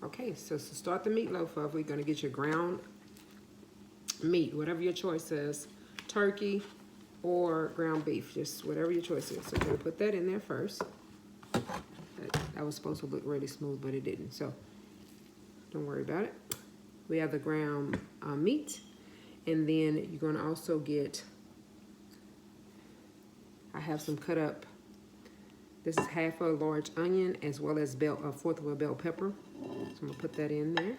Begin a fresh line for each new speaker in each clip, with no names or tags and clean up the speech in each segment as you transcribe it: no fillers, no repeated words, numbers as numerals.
Okay, so to start the meatloaf off, we're gonna get your ground meat, whatever your choice is, turkey or ground beef, just whatever your choice is. So we're gonna put that in there first. That was supposed to look really smooth, but it didn't, so don't worry about it. We have the ground meat, and then you're gonna also get, I have some cut up, this is half a large onion as well as a fourth of a bell pepper. So I'm gonna put that in there.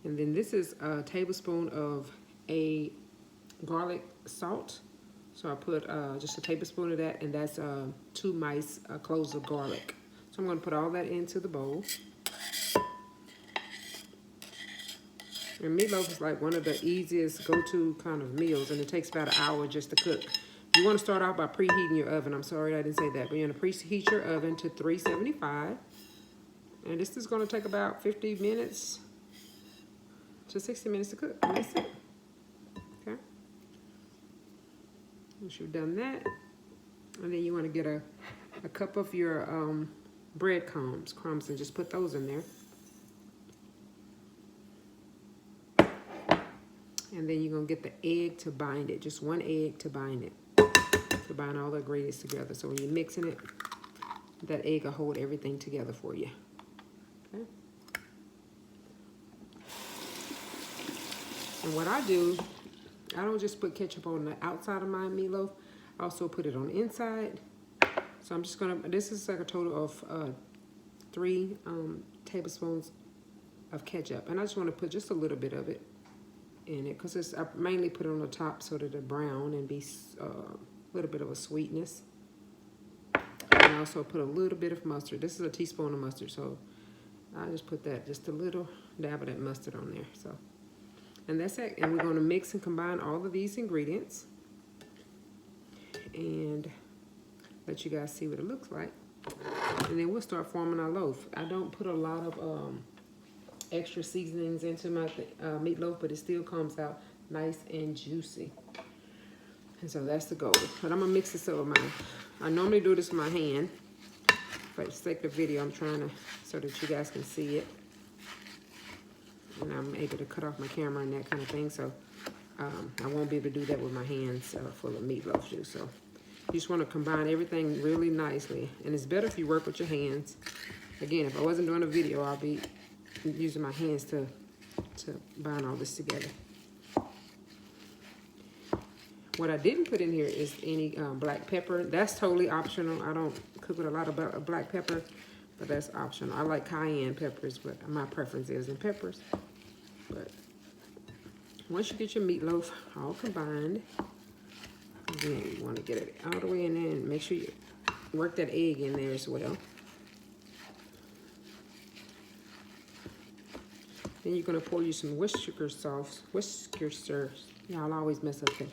And then this is a tablespoon of a garlic salt. So I put just a tablespoon of that, and that's 2 mice cloves of garlic. So I'm gonna put all that into the bowl. And meatloaf is like one of the easiest go-to kind of meals, and it takes about an hour just to cook. You want to start out by preheating your oven. I'm sorry I didn't say that, but you're going to preheat your oven to 375. And this is going to take about 50 minutes to 60 minutes to cook. And that's it. Okay. Once you've done that, and then you want to get a cup of your breadcrumbs, and just put those in there. And then you're going to get the egg to bind it. Just 1 egg to bind it. To bind all the ingredients together. So when you're mixing it, that egg will hold everything together for you. Okay. And what I do, I don't just put ketchup on the outside of my meatloaf. I also put it on the inside. So I'm just going to, this is like a total of 3 tablespoons of ketchup. And I just want to put just a little bit of it in it, because I mainly put it on the top so that it's brown and be a little bit of a sweetness. And I also put a little bit of mustard. This is a teaspoon of mustard, so I just put that, just a little dab of that mustard on there. So, and that's it. And we're going to mix and combine all of these ingredients and let you guys see what it looks like. And then we'll start forming our loaf. I don't put a lot of extra seasonings into my meatloaf, but it still comes out nice and juicy. And so that's the goal. But I'm gonna mix this up with I normally do this with my hand. For the sake of the video, I'm trying to, so that you guys can see it. And I'm able to cut off my camera and that kind of thing. So I won't be able to do that with my hands full of meatloaf juice. So you just wanna combine everything really nicely. And it's better if you work with your hands. Again, if I wasn't doing a video, I'll be using my hands to bind all this together. What I didn't put in here is any black pepper. That's totally optional. I don't cook with a lot of black pepper, but that's optional. I like cayenne peppers, but my preference is in peppers. But once you get your meatloaf all combined, again, you want to get it all the way in there and make sure you work that egg in there as well. Then you're going to pour you some Worcestershire sauce. Y'all always mess up that.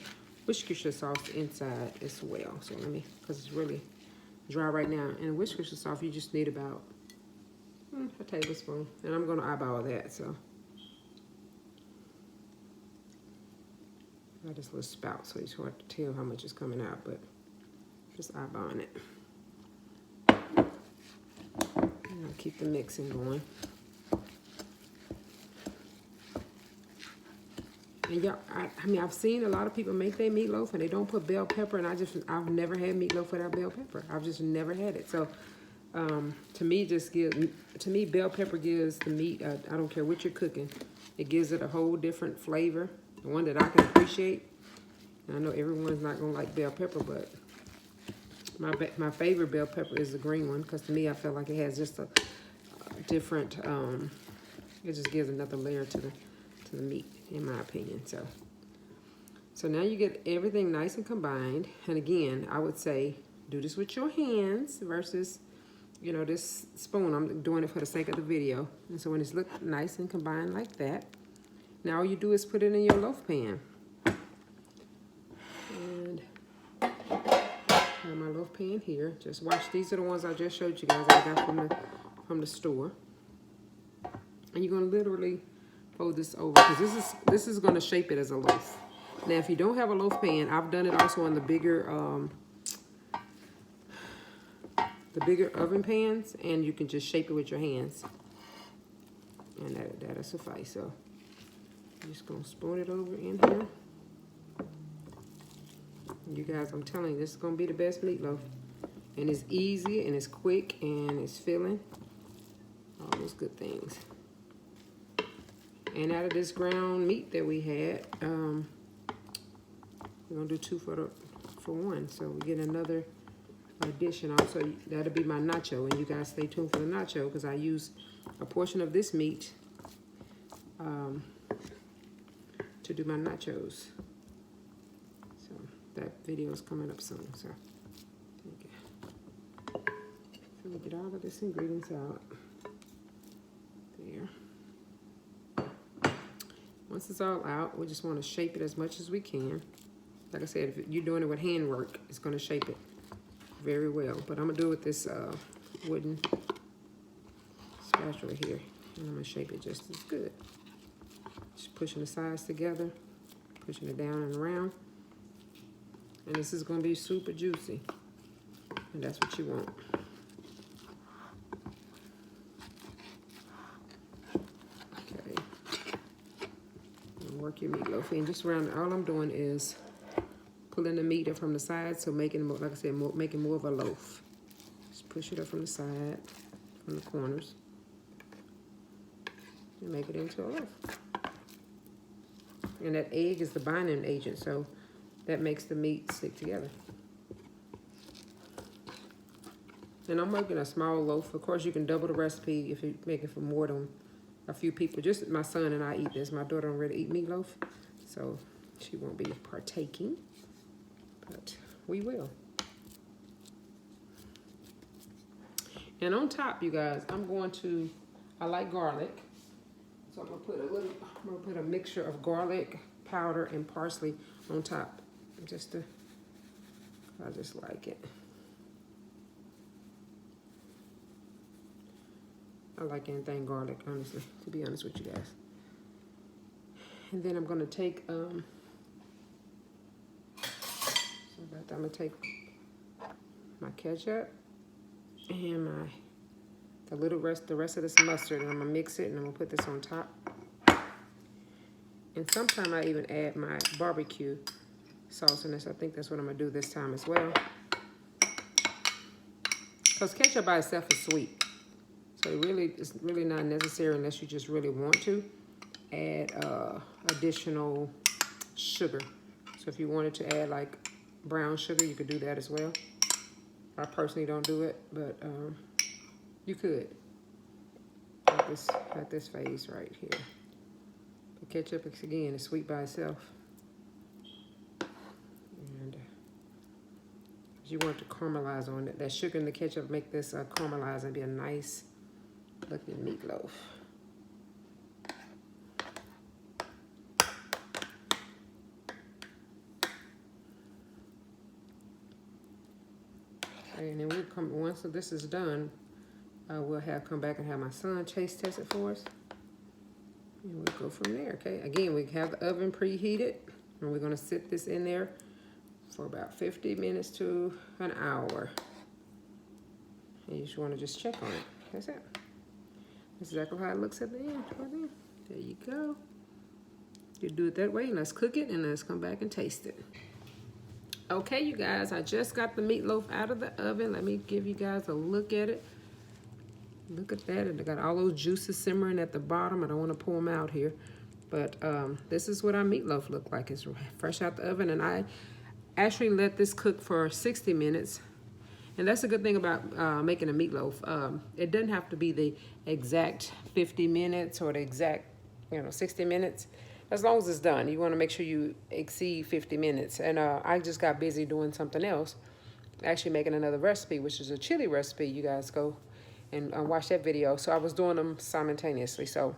Worcestershire sauce inside as well. So let me, because it's really dry right now. And Worcestershire sauce, you just need about a tablespoon. And I'm going to eyeball that, so. Got this little spout, so it's hard to tell how much is coming out, but just eyeballing it. And I'll keep the mixing going. And y'all, I mean, I've seen a lot of people make their meatloaf and they don't put bell pepper, and I've never had meatloaf without bell pepper. I've just never had it. So, to me, bell pepper gives the meat, I don't care what you're cooking, it gives it a whole different flavor, the one that I can appreciate. And I know everyone's not gonna like bell pepper, but my favorite bell pepper is the green one, because to me, I feel like it has just a different, it just gives another layer to the meat, in my opinion. So now you get everything nice and combined. And again, I would say do this with your hands versus, you know, this spoon. I'm doing it for the sake of the video. And so when it's look nice and combined like that, now all you do is put it in your loaf pan. And I have my loaf pan here. Just watch. These are the ones I just showed you guys I got from the store. And you're gonna literally fold this over, because this is going to shape it as a loaf. Now, if you don't have a loaf pan, I've done it also on the bigger the bigger oven pans, and you can just shape it with your hands. And that'll suffice. So I'm just gonna spoon it over in here. You guys, I'm telling you, this is gonna be the best meatloaf. And it's easy, and it's quick, and it's filling. All those good things. And out of this ground meat that we had, we're gonna do 2 for one. So we get another addition. Also, that'll be my nacho, and you guys stay tuned for the nacho because I use a portion of this meat to do my nachos. So that video is coming up soon. So we get all of this ingredients out. There. Once it's all out, we just want to shape it as much as we can. Like I said, if you're doing it with handwork, it's going to shape it very well. But I'm going to do it with this wooden spatula here. And I'm going to shape it just as good. Just pushing the sides together, pushing it down and around. And this is going to be super juicy. And that's what you want. Work your meatloaf in just around. All I'm doing is pulling the meat up from the side, so making, like I said, making more of a loaf. Just push it up from the side, from the corners, and make it into a loaf. And that egg is the binding agent, so that makes the meat stick together. And I'm making a small loaf. Of course, you can double the recipe if you're making for more than a few people. Just my son and I eat this. My daughter don't really eat meatloaf, so she won't be partaking, but we will. And on top, you guys, I like garlic, so I'm gonna put a mixture of garlic powder and parsley on top, I just like it. I like anything garlic, honestly, to be honest with you guys. And then I'm gonna take I'm gonna take my ketchup and the rest of this mustard, and I'm gonna mix it, and I'm gonna put this on top. And sometimes I even add my barbecue sauce in this. I think that's what I'm gonna do this time as well. Because ketchup by itself is sweet. So it's really not necessary unless you just really want to add additional sugar. So if you wanted to add like brown sugar, you could do that as well. I personally don't do it, but you could. At this phase right here. The ketchup, again, is sweet by itself. And you want to caramelize on it. That sugar and the ketchup make this caramelize and be a nice looking meatloaf. Okay, and then we'll once this is done, we'll come back and have my son taste test it for us. And we'll go from there, okay? Again, we have the oven preheated, and we're gonna sit this in there for about 50 minutes to an hour. And you just wanna just check on it, that's it. That's exactly how it looks at the end, right there. There you go. You do it that way, and let's cook it, and let's come back and taste it. Okay, you guys, I just got the meatloaf out of the oven. Let me give you guys a look at it. Look at that, and I got all those juices simmering at the bottom. I don't want to pull them out here, but this is what our meatloaf looked like. It's fresh out the oven, and I actually let this cook for 60 minutes. And that's a good thing about making a meatloaf. It doesn't have to be the exact 50 minutes or the exact 60 minutes. As long as it's done, you want to make sure you exceed 50 minutes. And I just got busy doing something else, actually making another recipe, which is a chili recipe. You guys go and watch that video. So I was doing them simultaneously. So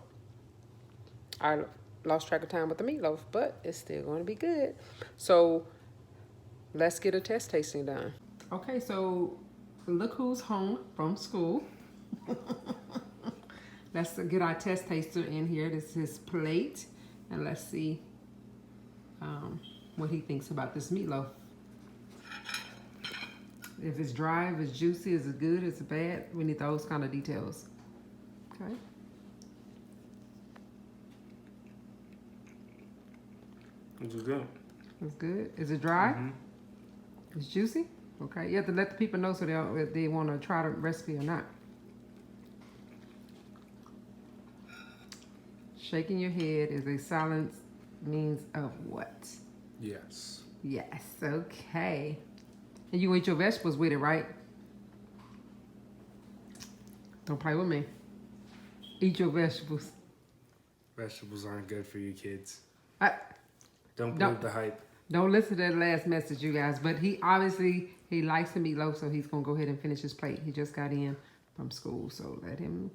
I lost track of time with the meatloaf, but it's still going to be good. So let's get a test tasting done. Okay, so look who's home from school. Let's get our test taster in here. This is his plate. And let's see what he thinks about this meatloaf. If it's dry, if it's juicy, is it good, is it bad? We need those kind of details. Okay.
It's good.
It's good. Is it dry?
Mm-hmm.
It's juicy? Okay. You have to let the people know so if they want to try the recipe or not. Shaking your head is a silence means of what?
Yes.
Yes. Okay. And you eat your vegetables with it, right? Don't play with me. Eat your vegetables.
Vegetables aren't good for you kids.
Don't
believe the hype.
Don't listen to that last message, you guys. But he likes the meatloaf, so he's gonna go ahead and finish his plate. He just got in from school, so let him